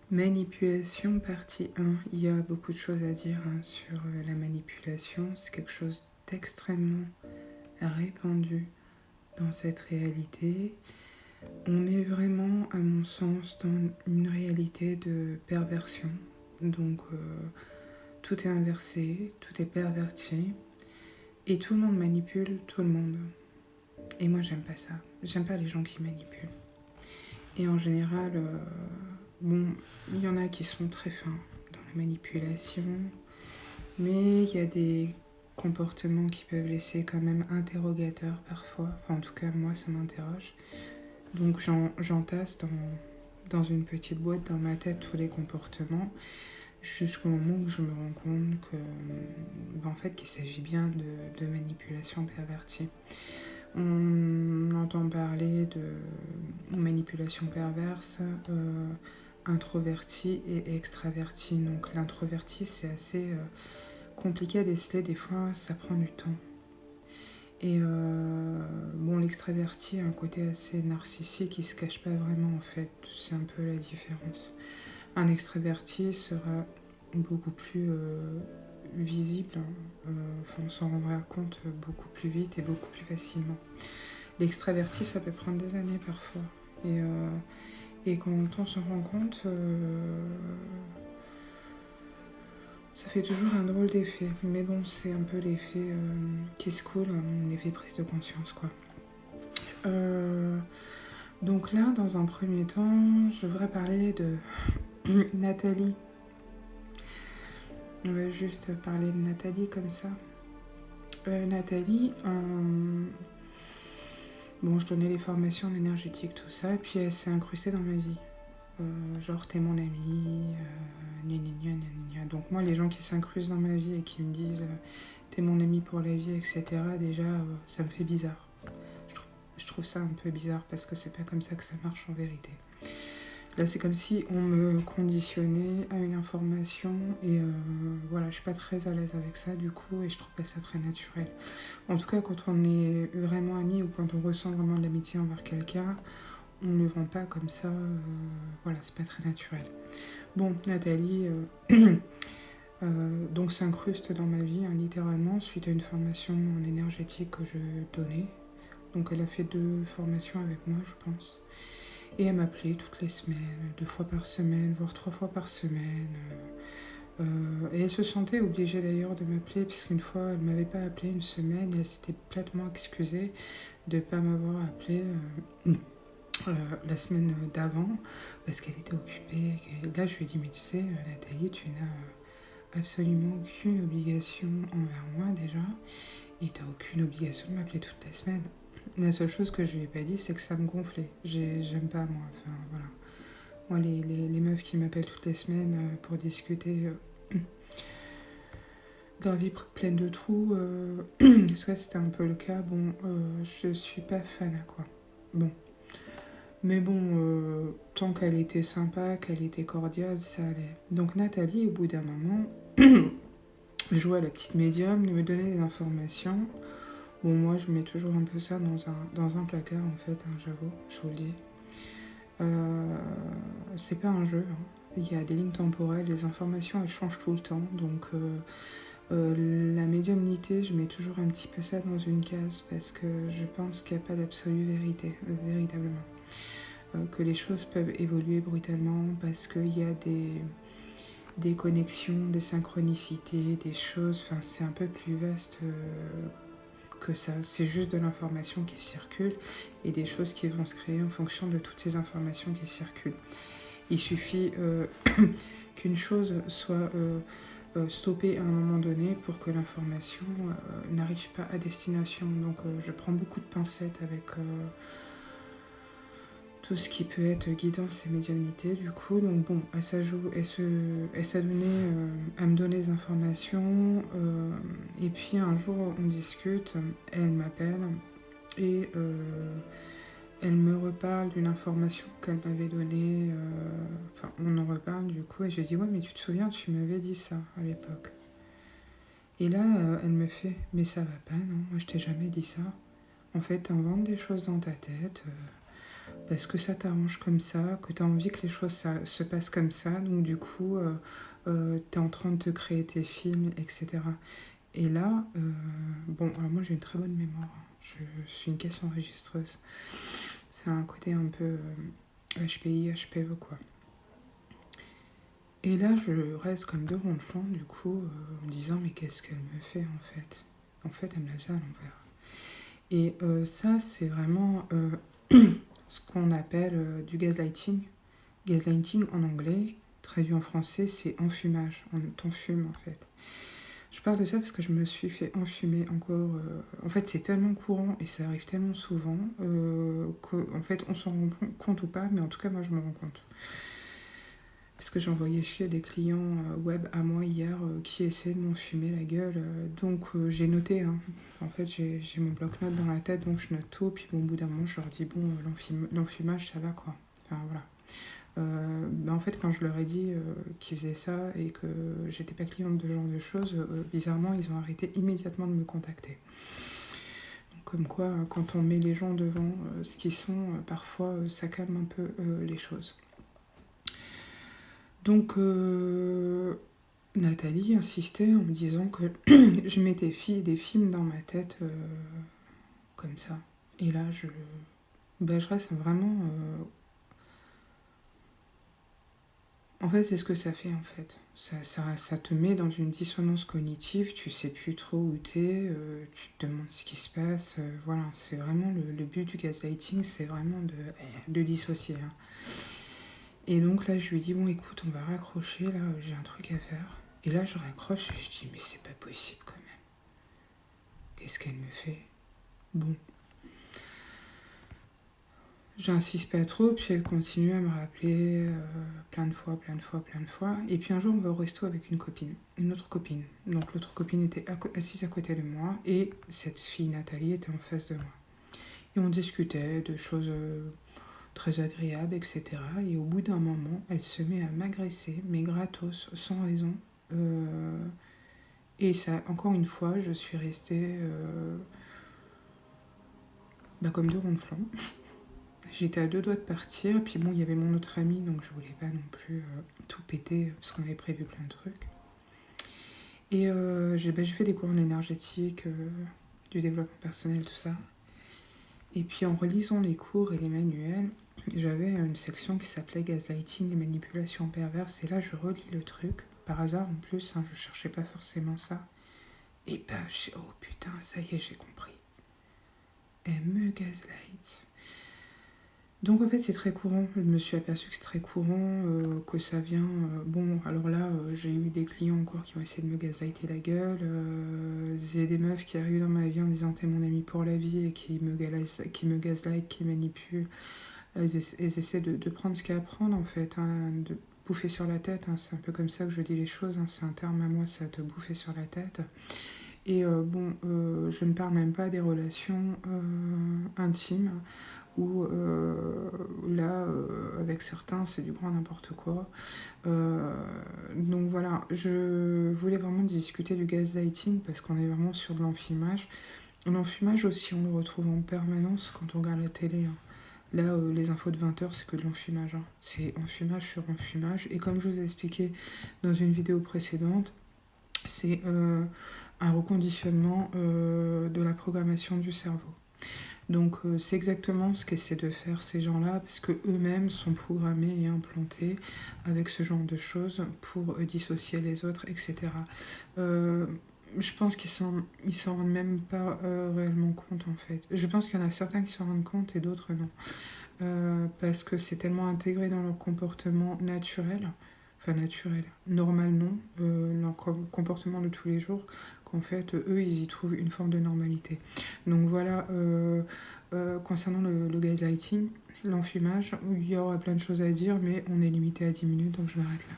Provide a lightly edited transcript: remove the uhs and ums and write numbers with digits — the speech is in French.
Manipulation, partie 1. Il y a beaucoup de choses à dire sur la manipulation. C'est quelque chose d'extrêmement répandu dans cette réalité. On est vraiment, à mon sens, dans une réalité de perversion. Donc, tout est inversé, tout est perverti. Et tout le monde manipule tout le monde. Et moi, j'aime pas ça. J'aime pas les gens qui manipulent. Et en général, bon, il y en a qui sont très fins dans la manipulation, mais il y a des comportements qui peuvent laisser quand même interrogateurs parfois. Enfin, en tout cas, moi, ça m'interroge. Donc, j'entasse dans une petite boîte dans ma tête tous les comportements, jusqu'au moment où je me rends compte que, en fait, qu'il s'agit bien de manipulation pervertie. On entend parler de manipulation perverse, introvertie et extravertie. Donc l'introverti, c'est assez compliqué à déceler, des fois ça prend du temps. Et bon, l'extraverti a un côté assez narcissique, qui se cache pas vraiment en fait, c'est un peu la différence. Un extraverti sera beaucoup plus visible, on s'en rendra compte beaucoup plus vite et beaucoup plus facilement. L'extraverti, ça peut prendre des années parfois. Et quand on s'en rend compte, ça fait toujours un drôle d'effet. Mais bon, c'est un peu l'effet qui se coule, l'effet prise de conscience, quoi. Donc là, dans un premier temps, je voudrais parler de Nathalie. On va juste parler de Nathalie comme ça. Nathalie, bon, je donnais les formations énergétiques, tout ça, et puis elle s'est incrustée dans ma vie. Genre, t'es mon ami, gna gna gna gna gna. Donc moi, les gens qui s'incrustent dans ma vie et qui me disent t'es mon ami pour la vie, etc., déjà, ça me fait bizarre. Je trouve ça un peu bizarre parce que c'est pas comme ça que ça marche en vérité. Là, c'est comme si on me conditionnait à une information et voilà, je suis pas très à l'aise avec ça du coup et je trouve pas ça très naturel. En tout cas, quand on est vraiment amis ou quand on ressent vraiment de l'amitié envers quelqu'un, on ne le vend pas comme ça, voilà, c'est pas très naturel. Bon, Nathalie, donc s'incruste dans ma vie, littéralement, suite à une formation en énergétique que je donnais. Donc elle a fait 2 formations avec moi, je pense. Et elle m'appelait toutes les semaines, 2 fois par semaine, voire 3 fois par semaine. Et elle se sentait obligée d'ailleurs de m'appeler, puisqu'une fois, elle ne m'avait pas appelé une semaine et elle s'était platement excusée de ne pas m'avoir appelé la semaine d'avant, parce qu'elle était occupée. Et là, je lui ai dit, mais tu sais, Nathalie, tu n'as absolument aucune obligation envers moi déjà, et tu n'as aucune obligation de m'appeler toutes les semaines. La seule chose que je lui ai pas dit, c'est que ça me gonflait. J'aime pas, moi. Enfin, voilà. Moi, les meufs qui m'appellent toutes les semaines pour discuter de leur vie pleine de trous, parce que c'était un peu le cas, bon, je suis pas fan, quoi. Bon. Mais bon, tant qu'elle était sympa, qu'elle était cordiale, ça allait. Donc Nathalie, au bout d'un moment, jouait à la petite médium, me donnait des informations. Bon, moi, je mets toujours un peu ça dans un placard, en fait, j'avoue, je vous le dis. C'est pas un jeu, hein. Il y a des lignes temporelles, les informations, elles changent tout le temps. Donc, la médiumnité, je mets toujours un petit peu ça dans une case, parce que je pense qu'il n'y a pas d'absolue vérité, véritablement. Que les choses peuvent évoluer brutalement, parce qu'il y a des connexions, des synchronicités, des choses, enfin, c'est un peu plus vaste que ça. C'est juste de l'information qui circule et des choses qui vont se créer en fonction de toutes ces informations qui circulent. Il suffit qu'une chose soit stoppée à un moment donné pour que l'information n'arrive pas à destination. Donc je prends beaucoup de pincettes avec tout ce qui peut être guidance et médiumnité du coup. Donc bon, elle s'adonnait à me donner des informations et puis un jour on discute, elle m'appelle et elle me reparle d'une information qu'elle m'avait donnée, enfin on en reparle du coup et je dis ouais mais tu te souviens, tu m'avais dit ça à l'époque. Et là elle me fait mais ça va pas, non, moi je t'ai jamais dit ça. En fait t'inventes des choses dans ta tête, parce que ça t'arrange comme ça, que tu as envie que les choses se passent comme ça, donc du coup, tu es en train de te créer tes films, etc. Et là, bon, alors moi j'ai une très bonne mémoire, je suis une caisse enregistreuse. C'est un côté un peu HPI, HPE, quoi. Et là, je reste comme deux ronds de flanc, du coup, en me disant, mais qu'est-ce qu'elle me fait, en fait? En fait, elle me la faisait à l'envers. Et ça, c'est vraiment ce qu'on appelle du gaslighting. Gaslighting en anglais, traduit en français, c'est enfumage. On t'enfume, en fait. Je parle de ça parce que je me suis fait enfumer encore. En fait, c'est tellement courant et ça arrive tellement souvent qu'en fait, on s'en rend compte ou pas, mais en tout cas, moi, je me rends compte. Parce que j'ai envoyé chier des clients web à moi hier qui essaient de m'enfumer la gueule. Donc, j'ai noté. Hein. En fait, j'ai mon bloc-notes dans la tête, donc je note tout. Puis, bon, au bout d'un moment, je leur dis, bon, l'enfumage, ça va, quoi. Enfin, voilà. En fait, quand je leur ai dit qu'ils faisaient ça et que j'étais pas cliente de ce genre de choses, bizarrement, ils ont arrêté immédiatement de me contacter. Donc, comme quoi, quand on met les gens devant ce qu'ils sont, parfois, ça calme un peu les choses. Donc, Nathalie insistait en me disant que je mettais des films dans ma tête comme ça. Et là, je reste vraiment... En fait, c'est ce que ça fait, en fait. Ça te met dans une dissonance cognitive, tu sais plus trop où t'es, tu te demandes ce qui se passe. Voilà, c'est vraiment le but du gaslighting, c'est vraiment de dissocier. Hein. Et donc là, je lui dis, bon, écoute, on va raccrocher, là, j'ai un truc à faire. Et là, je raccroche et je dis, mais c'est pas possible quand même. Qu'est-ce qu'elle me fait? Bon. J'insiste pas trop, puis elle continue à me rappeler plein de fois. Et puis un jour, on va au resto avec une autre copine. Donc l'autre copine était assise à côté de moi et cette fille, Nathalie, était en face de moi. Et on discutait de choses très agréables, etc. Et au bout d'un moment, elle se met à m'agresser, mais gratos, sans raison. Et ça, encore une fois, je suis restée comme deux ronds de flanc. J'étais à deux doigts de partir, puis bon, il y avait mon autre ami, donc je voulais pas non plus tout péter, parce qu'on avait prévu plein de trucs. Et j'ai fait des cours en énergétique, du développement personnel, tout ça. Et puis en relisant les cours et les manuels, j'avais une section qui s'appelait Gaslighting et manipulation perverse, et là je relis le truc, par hasard en plus, hein, je cherchais pas forcément ça. Et oh putain, ça y est, j'ai compris. Elle me gaslight. Donc en fait c'est très courant, je me suis aperçue que c'est très courant, que ça vient... bon alors là j'ai eu des clients encore qui ont essayé de me gaslighter la gueule, j'ai des meufs qui arrivent dans ma vie en me disant t'es mon ami pour la vie et qui me gaslight, qui manipulent, elles essaient de prendre ce qu'il y a à prendre en fait, hein, de bouffer sur la tête, hein, c'est un peu comme ça que je dis les choses, hein, c'est un terme à moi, ça te bouffer sur la tête. Et je ne parle même pas des relations intimes, où là, avec certains, c'est du grand n'importe quoi. Donc voilà, je voulais vraiment discuter du gaslighting parce qu'on est vraiment sur de l'enfumage. L'enfumage aussi, on le retrouve en permanence quand on regarde la télé. Hein. Là, les infos de 20h, c'est que de l'enfumage. Hein. C'est enfumage sur enfumage. Et comme je vous ai expliqué dans une vidéo précédente, c'est un reconditionnement de la programmation du cerveau. Donc c'est exactement ce qu'essaient de faire ces gens-là, parce qu'eux-mêmes sont programmés et implantés avec ce genre de choses pour dissocier les autres, etc. Je pense qu'ils s'en rendent même pas réellement compte en fait. Je pense qu'il y en a certains qui s'en rendent compte et d'autres non. Parce que c'est tellement intégré dans leur comportement naturel, normal non, leur comportement de tous les jours, qu'en fait, eux, ils y trouvent une forme de normalité. Donc voilà, concernant le gaslighting, l'enfumage, il y aura plein de choses à dire, mais on est limité à 10 minutes, donc je m'arrête là.